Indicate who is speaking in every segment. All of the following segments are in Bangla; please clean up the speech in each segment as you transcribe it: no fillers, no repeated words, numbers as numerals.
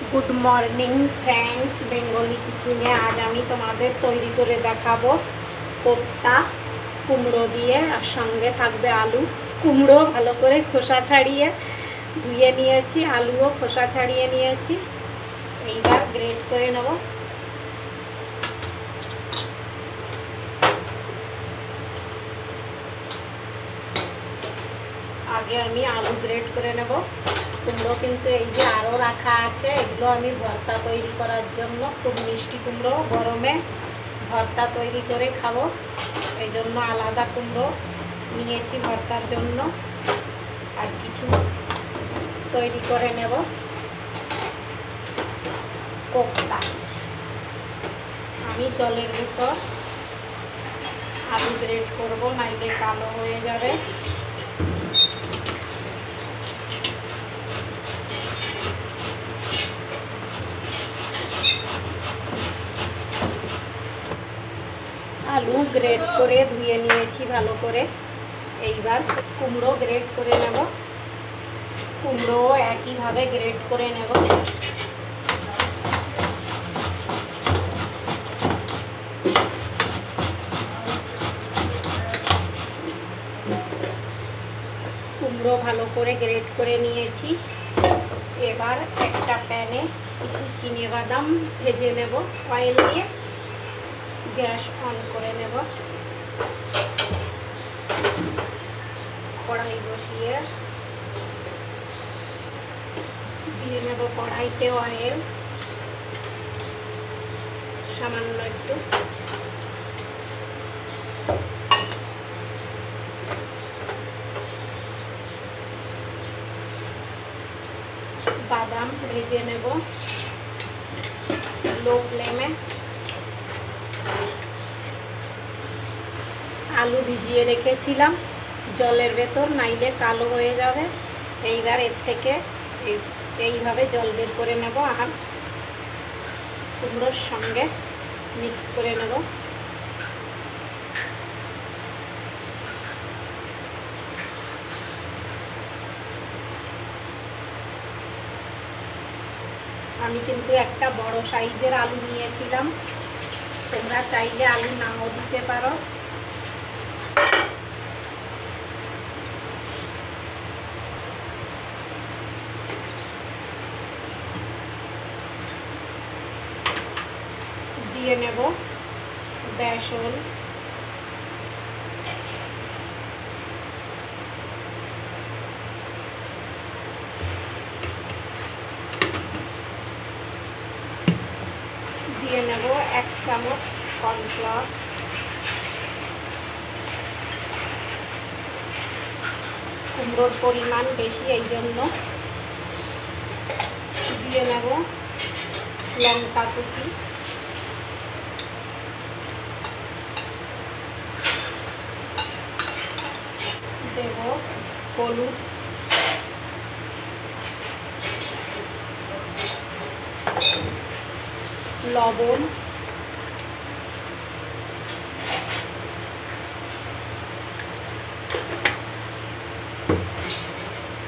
Speaker 1: गुड मॉर्निंग फ्रेंड्स, बेंगली किचेने आज आमी तोमादेर तैरी करे देखाबो कोफ्ता कुमड़ो दिए और संगे थाकबे आलू। कुमड़ो भालो करे खोसा छाड़िए धुए निएछि, आलुओ खोसा छाड़िए निएछि। एइबार ग्रेट करे नेब। आगे आमी आलू ग्रेट करे नेब। कुमड़ो किन्तु এই যে আরও রাখা আছে, এগুলো আমি ভর্তা তৈরি করার জন্য, খুব মিষ্টি কুমড়ো গরমে ভর্তা তৈরি করে খাবো, এই জন্য আলাদা কুমড়ো নিয়েছি ভর্তার জন্য। আর কিছু তৈরি করে নেব কোফতা। আমি জলের ভিতর আলু গ্রেট করব, নাইলে কালো হয়ে যাবে। आलू ग्रेट करे धुए निएछि भालो करे। एइबार कुमड़ो ग्रेट करे नेब। कुमड़ो एकई भावे ग्रेट करे नेब। कुमड़ो भालो करे ग्रेट करे निएछि। एबार एकटा पैने किछु चीनी बादाम भेजे नेब अয়েল दिए। गैस ऑन करे नेब। कड़ाई बसिए दिए नेब कड़ाईते अয়েল सामान्य एकटु। बादाम भेजे नेब लो फ्लेमे। आलू भिजिए रेखेছিলাম জলের ভেতর, নাইলে কালো হয়ে যাবে। এইবার এর থেকে এইভাবে জল বের করে নেব আর কুমড়োর সঙ্গে মিক্স করে নেব। আমি কিন্তু একটা বড় সাইজের আলু নিয়েছিলাম, তোমরা চাইলে আলু নাও দিতে পারো। দিয়ে নেব বেসন, দিয়ে নেব 1 চামচ কর্নফ্লাওয়ার, কুমড়োর পরিমাণ বেশি এই জন্য। দিয়ে নেব লঙ্কা কুচি, দেব হলুদ, লবণ,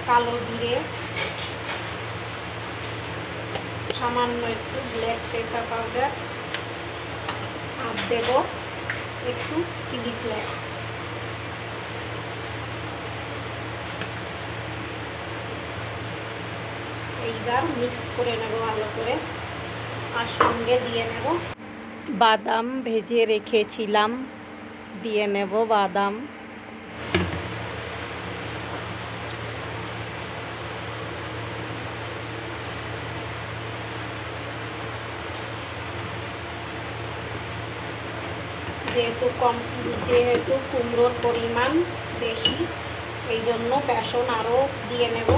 Speaker 1: কালো জিরে, সামান্য একটু ব্ল্যাক পেপার পাউডার আর দেব একটু চিলি ফ্লেক্স। এইবার মিক্স করে নেব ভালো করে আর সঙ্গে দিয়ে নেব বাদাম ভেজে রেখেছিলাম, দিয়ে নেব বাদাম। যেহেতু কুমড়োর পরিমাণ বেশি, এই জন্য বেসন আরও দিয়ে নেব।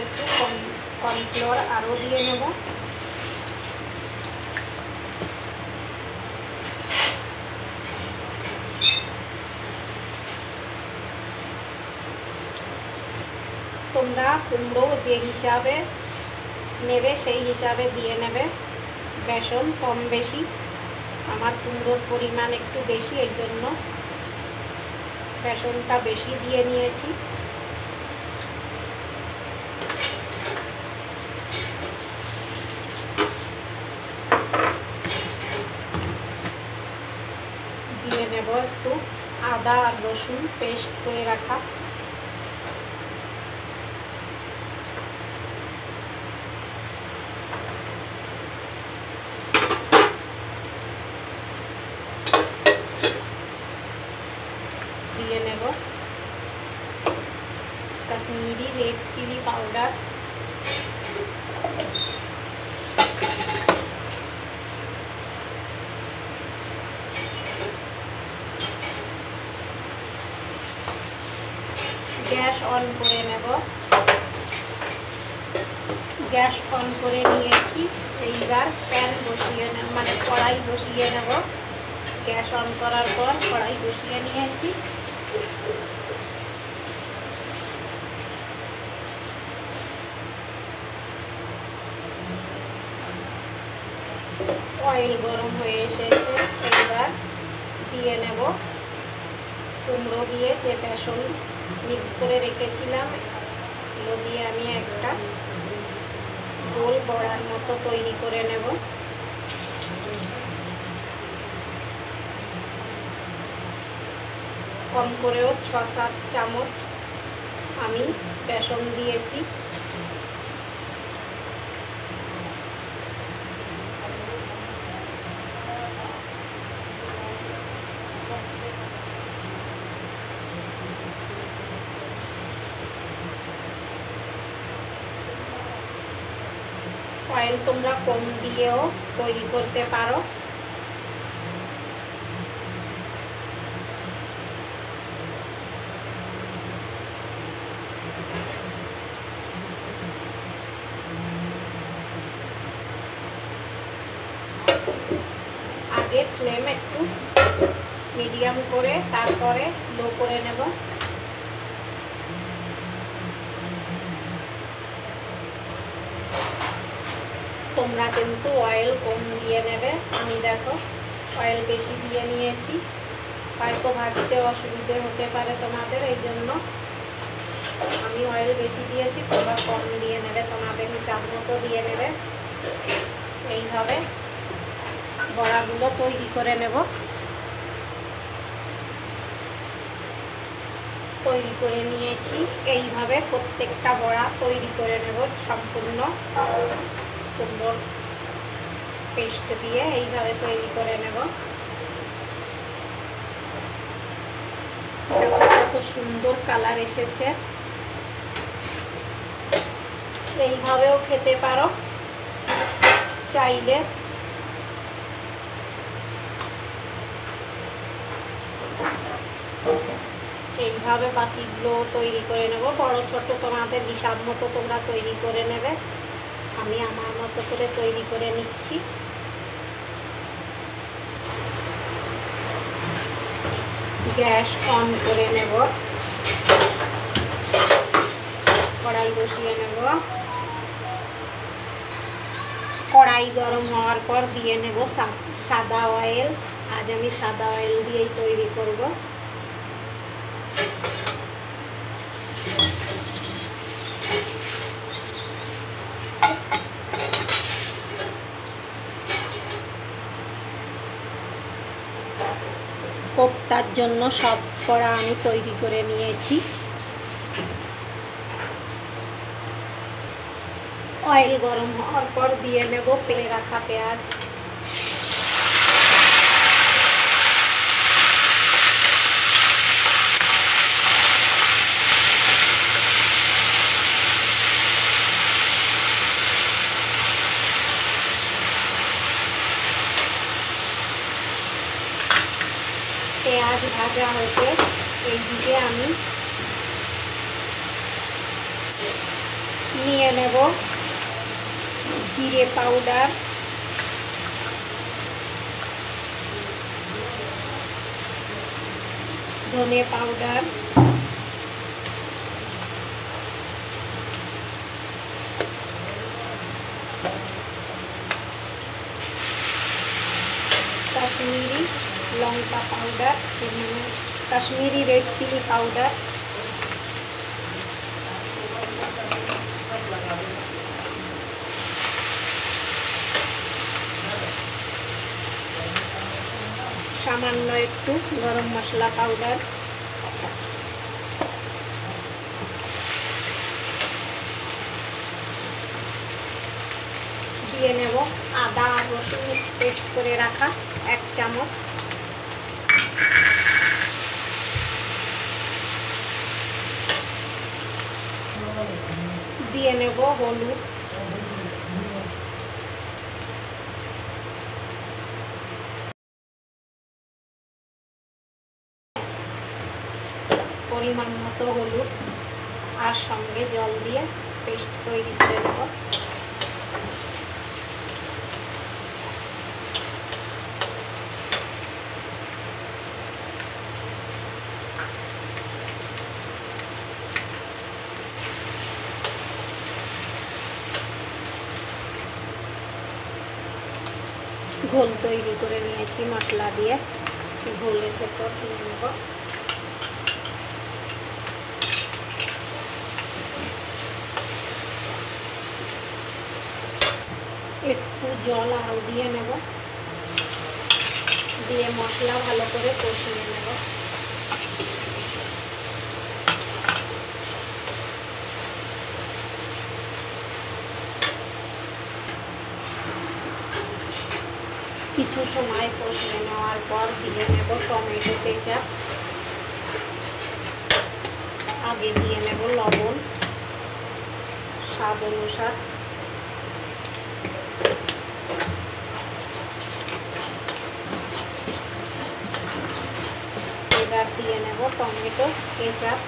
Speaker 1: একটু কর্নফ্লোর আরও দিয়ে নেব। তোমরা কুমড়ো যে হিসাবে নেবে সেই হিসাবে দিয়ে নেবে বেসন কম বেশি। আমার কুমড়োর পরিমাণ একটু বেশি, এই জন্য বেসনটা বেশি দিয়ে নিয়েছি। দিয়ে নেব একটু আদা আর রসুন পেস্ট করে রাখা। দিয়ে নেব Kashmiri red chilli powder, gas on করে নেব। গ্যাস অন করে নিয়েছি। এইবার প্যান বসিয়ে নেব, মানে কড়াই বসিয়ে নেব। গ্যাস অন করার পর কড়াই বসিয়ে নিয়েছি। অয়েল গরম হয়ে এসেছে। এইবার দিয়ে নেব কুমড়ো দিয়ে যে বেসন মিক্স করে রেখেছিলাম, এগুলো দিয়ে আমি একটা গোল বড়ার মতো তৈরি করে নেব। কম করেও 6-7 চামচ আমি বেসন দিয়েছি। অয়েল তোমরা কম দিয়েও তৈরি করতে পারো। আগে ফ্লেম একটু মিডিয়াম করে তারপরে লো করে নেব। তোমরা কিন্তু অয়েল কম দিয়ে নেবে। আমি দেখো অয়েল বেশি দিয়ে নিয়েছি, হয়তো ভাজতে অসুবিধে হতে পারে তোমাদের, এই জন্য আমি অয়েল বেশি দিয়েছি। তোমরা কম দিয়ে নেবে, তোমাদের হিসাব মতো দিয়ে নেবে। এইভাবে বড়াগুলো তৈরি করে নেব। তৈরি করে নিয়েছি। এইভাবে প্রত্যেকটা বড়া তৈরি করে নেব সম্পূর্ণ কুমড়োর পেস্ট দিয়ে। এইভাবে তৈরি করে নেব। কত সুন্দর কালার এসেছে। এইভাবেও খেতে পারো চাইলে। এইভাবে বাকিগুলো তৈরি করে নেব। বড় ছোট তোমাদের হিসাব মতো তোমরা তৈরি করে নেবে। আমি আমার মতো করে তৈরি করে নিচ্ছি। গ্যাস অন করে নেব। কড়াই বসিয়ে নেব। কড়াই গরম হওয়ার পর দিয়ে নেব সাদা অয়েল। আজ আমি সাদা অয়েল দিয়েই তৈরি করব। কোপ্তার জন্য সব কড়া আমি তৈরি করে নিয়েছি। অয়েল গরম হওয়ার পর দিয়ে নেব পেলে রাখা পেঁয়াজ। পেঁয়াজ ভাজা হতে এইদিকে আমি নিয়ে নেব জিরে পাউডার, ধনে পাউডার, কাশ্মীরি লঙ্কা powder, Kashmiri red chilli powder, সামান্য একটু গরম মশলা পাউডার, দিয়ে নেব আদা আর রসুন পেস্ট করে রাখা 1 চামচ, দিয়ে নেব হলুদ, পরিমাণ মতো হলুদ, আর সঙ্গে জল দিয়ে পেস্ট তৈরি করে নেব। ঘোল তৈরি করে নিয়েছি মশলা দিয়ে, ঘোলের ভেতর দিয়ে নেব একটু জল, আরও দিয়ে নেব, দিয়ে মশলা ভালো করে কষিয়ে নেব। কিছু সময় কষিয়ে নেওয়ার পর দিয়ে নেব টমেটো কেচাপ, আগে দিয়ে নেব লবণ স্বাদ অনুসার, এবার দিয়ে নেব টমেটো কেচাপ,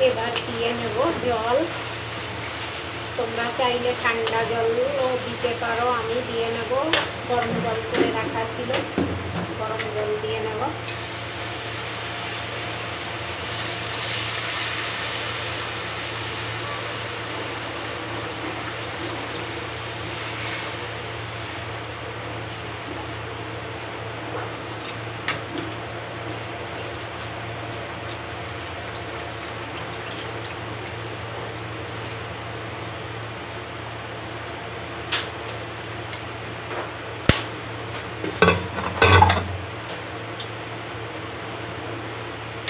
Speaker 1: এবার দিয়ে নেব জল, তোমরা চাইলে ঠান্ডা জলও দিতে পারো, আমি দিয়ে নেব গরম জল করে রাখা ছিল, গরম জল দিয়ে নেব।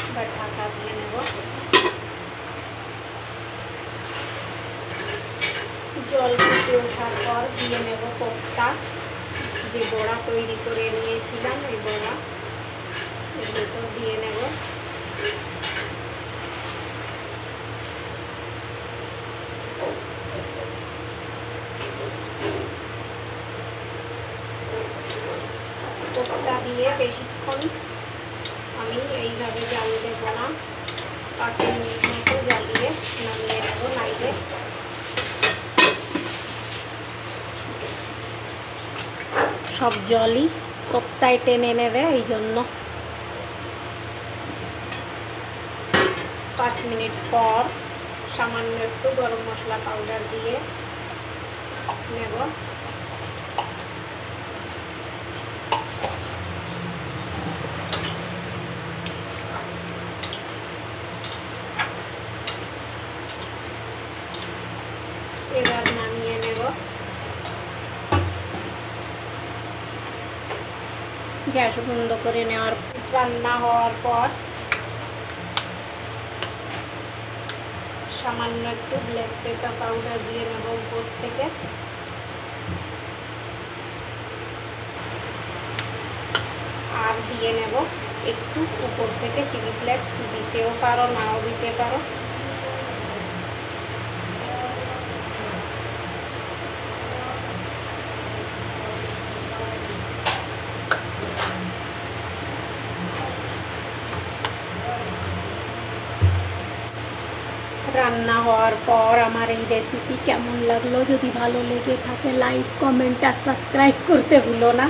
Speaker 1: এবার ঢাকা দিয়ে নেব। জল ফুটে ওঠার পর দিয়ে নেব কোপ্তা, যে বড়া তৈরি করে নিয়েছিলাম এই বড়া এগুলো দিয়ে নেব। কোপ্তা দিয়ে বেশিক্ষণ আমি এইভাবে জাল দেব না, 5 মিনিট মতো জ্বালিয়ে নামিয়ে নেব নাইলে। সব জলই কোপ্তায় টেনে নেবে, এই জন্য 5 মিনিট পর সামান্য একটু গরম মশলা পাউডার দিয়ে নেব। এবার নামিয়ে নেব। গ্যাস বন্ধ করে নেওয়ার রান্না হওয়ার পর সামান্য একটু ব্ল্যাক পেপার পাউডার দিয়ে নেব উপর থেকে। আর দিয়ে নেব একটু উপর থেকে চিলি ফ্লেক্স, দিতেও পারো নাও দিতে পারো। রান্না হওয়ার পর আমার এই রেসিপি কেমন লাগলো, যদি ভালো লেগে থাকে লাইক কমেন্ট আর সাবস্ক্রাইব করতে ভুলো না।